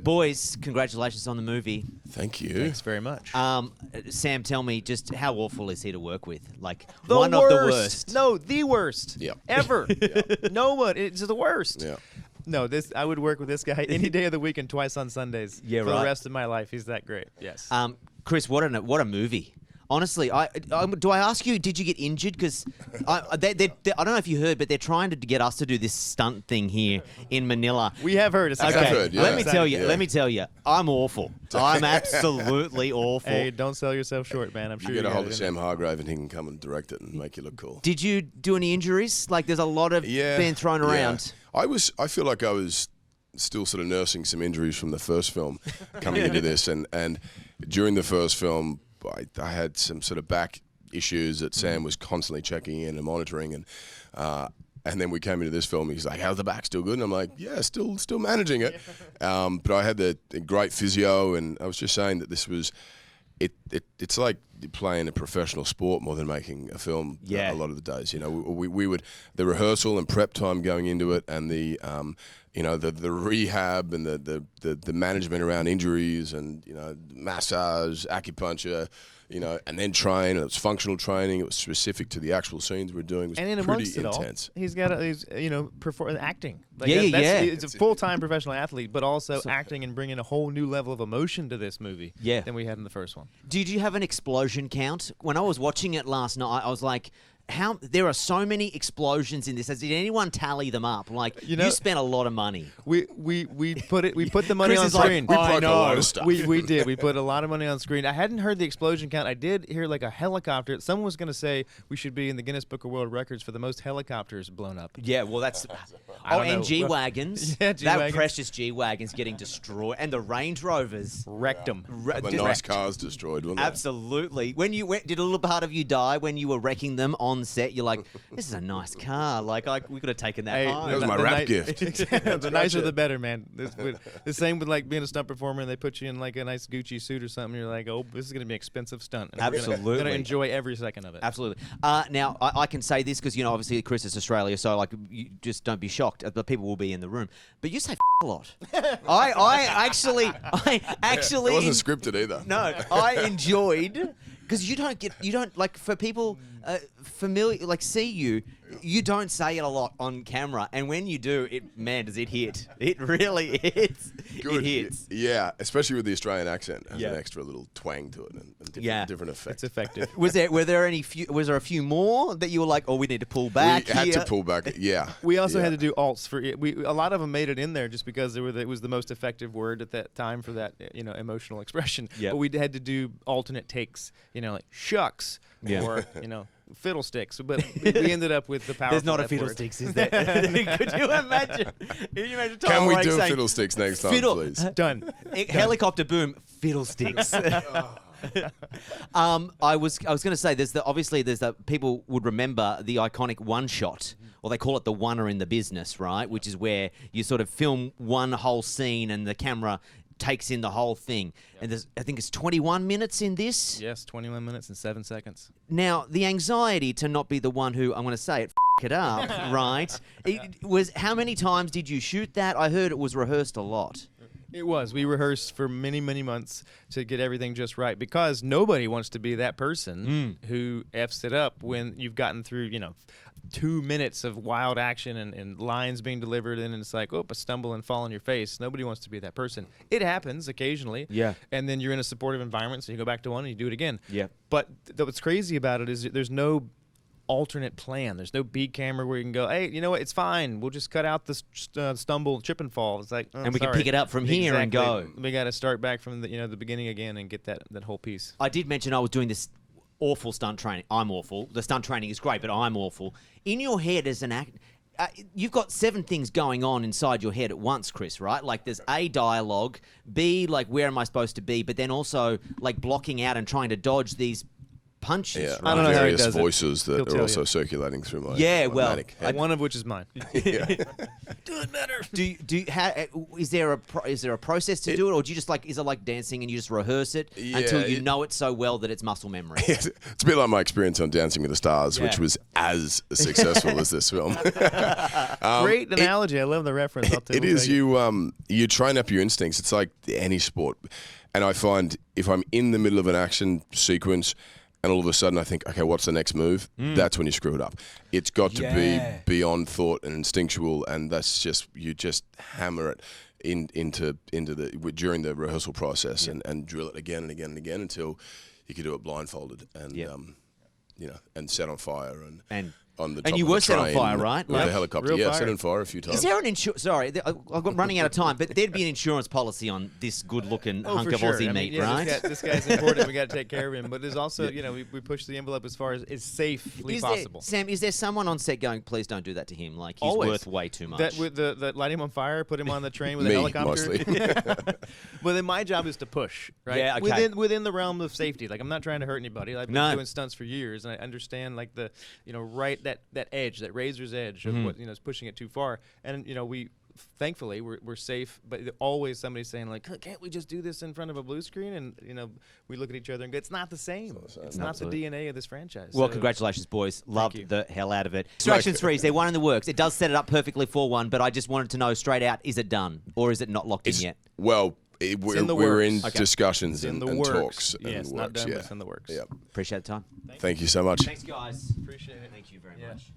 Boys, congratulations on the movie. Thank you. Thanks very much. Sam, tell me just how awful is he to work with? Like The one worst. of the worst. No, the worst. Yeah. Ever. No one. It's the worst. Yeah. No, I would work with this guy any day of the week and twice on Sundays. Yeah, for right. the rest of my life. He's that great. Yes. Chris, what a movie. Honestly, do I ask you, did you get injured? Because I don't know if you heard, but they're trying to get us to do this stunt thing here in Manila. We have heard. It's Okay. exciting. Heard, yeah. Let me tell you. Yeah. Let me tell you. I'm awful. I'm absolutely awful. Hey, don't sell yourself short, man. I'm sure You get a got hold it of in Sam Hargrave and he can come and direct it and make you look cool. Did you do any injuries? Like, there's a lot of being thrown around. I feel like I was still sort of nursing some injuries from the first film coming into this, and during the first film I had some sort of back issues that Sam was constantly checking in and monitoring, and then we came into this film. He's like, "How's the back? Still good?" And I'm like, "Yeah, still managing it." But I had the great physio, and I was just saying that this was it's like playing a professional sport more than making a film. Yeah. A lot of the days, you know, we would the rehearsal and prep time going into it, and the the rehab and the management around injuries, and massage, acupuncture, and then train. And it was functional training. It was specific to the actual scenes we're doing. It was And in pretty amongst it all, intense. he's got he's acting. Like Yeah. He's a full-time professional athlete, but also acting and bringing a whole new level of emotion to this movie. Yeah. Than we had in the first one. Did you have an explosion count? When I was watching it last night, I was like, there are so many explosions in this. Did anyone tally them up? Like, you spent a lot of money. We put the money Chris on is like, screen. We broke a lot of stuff. We did. We put a lot of money on screen. I hadn't heard the explosion count. I did hear like a helicopter. Someone was going to say we should be in the Guinness Book of World Records for the most helicopters blown up. Yeah, well, that's... don't know. and G-Wagons. Yeah, That G-Wagons. precious G-Wagons getting destroyed. And the Range Rovers. Wrecked them. The nice cars destroyed, wasn't it? Absolutely. When you went, did a little part of you die when you were wrecking them on set? You're like, this is a nice car. Like we could have taken that home. That was my rap gift. The nicer the better, man. The same with like being a stunt performer, and they put you in like a nice Gucci suit or something. You're like, oh, this is going to be an expensive stunt. And Absolutely. We're going to enjoy every second of it. Absolutely. Now, I can say this because, obviously, Chris is Australia, so, like, you just don't be shocked. The people will be in the room. But you say a lot. I actually... It wasn't scripted either. No, I enjoyed... Because you don't, like, for people familiar, like, see you don't say it a lot on camera. And when you do, does it hit. It really hits. Good. It hits. Yeah, especially with the Australian accent. It has an extra little twang to it and different effects. It's effective. Was there a few more that you were like, oh, we need to pull back? We had to pull back. Yeah. We also Yeah. had to do alts for it. A lot of them made it in there just because it was the most effective word at that time for that emotional expression. Yep. But we had to do alternate takes. Like shucks or fiddlesticks. But we ended up with the power. There's not a fiddlesticks, is there? Could you imagine? Tom Can we Hanks do saying, fiddlesticks next time, please? Done. Helicopter boom, fiddlesticks. I was going to say there's the people would remember the iconic one shot, or they call it the oneer in the business, right? Which is where you sort of film one whole scene and the camera takes in the whole thing. And I think it's 21 minutes in this. Yes, 21 minutes and 7 seconds. Now, the anxiety to not be the one who, I'm going to say it, it up, right? It was, how many times did you shoot that? I heard it was rehearsed a lot. It was. We rehearsed for many, many months to get everything just right because nobody wants to be that person who F's it up when you've gotten through, 2 minutes of wild action and lines being delivered and it's like, a stumble and fall on your face. Nobody wants to be that person. It happens occasionally. Yeah. And then you're in a supportive environment, so you go back to one and you do it again. Yeah. But what's crazy about it is there's no alternate plan. There's no B camera where you can go, hey, you know what? It's fine. We'll just cut out this stumble, trip and fall. It's like, and we can pick it up from here and go. We got to start back from the beginning again and get that whole piece. I did mention I was doing this awful stunt training. I'm awful. The stunt training is great, but I'm awful. In your head as an actor, you've got 7 things going on inside your head at once, Chris, right? Like there's A, dialogue, B, like where am I supposed to be, but then also like blocking out and trying to dodge these punches. Yeah, Right? I don't know how he various does it. voices He'll that tell are also you. circulating through my manic head. One of which is mine. Do it better. Is there a process to do it, or do you just is it like dancing and you just rehearse it until you know it so well that it's muscle memory? It's a bit like my experience on Dancing with the Stars, which Yeah. was as successful as this film. Great analogy. I love the reference. It is. You train up your instincts. It's like any sport. And I find if I'm in the middle of an action sequence and all of a sudden I think, okay, what's the next move? That's when you screw it up. It's got to be beyond thought and instinctual, and that's just, you just hammer it into during the rehearsal process and drill it again and again and again until you can do it blindfolded and and set on fire and on the top you of were the set on train fire, right? with the helicopter. Real Yeah, fire. set on fire a few times. Is there an insurance? Sorry, I'm running out of time. But there'd be an insurance policy on this good-looking hunk for of sure. Aussie I meat, mean, yeah, right? This guy's important. We got to take care of him. But there's also, we push the envelope as far as safely possible. Sam, is there someone on set going, please don't do that to him? Like, he's Always. worth way too much. That with the light him on fire, put him on the train with a Me, helicopter. mostly. Well, then my job is to push, right? Yeah, okay. Within the realm of safety. Like, I'm not trying to hurt anybody. I've been No. doing stunts for years, and I understand like the right that edge, that razor's edge of what is pushing it too far. And we thankfully we're safe, but always somebody's saying like, can't we just do this in front of a blue screen? And we look at each other and go, it's not the same. It's not the DNA of this franchise. Well, So- congratulations, boys. you. Loved the hell out of it. Extractions 3, they're one in the works. It does set it up perfectly for one, but I just wanted to know straight out, is it done? Or is it not locked in yet? Well, in we're the in works. discussions in and, the and works. talks. Yes, and not works, done, yeah. but it's in the works. Yep. Appreciate the time. Thank you so much. Thanks, guys. Appreciate it. Thank you very Yeah. much.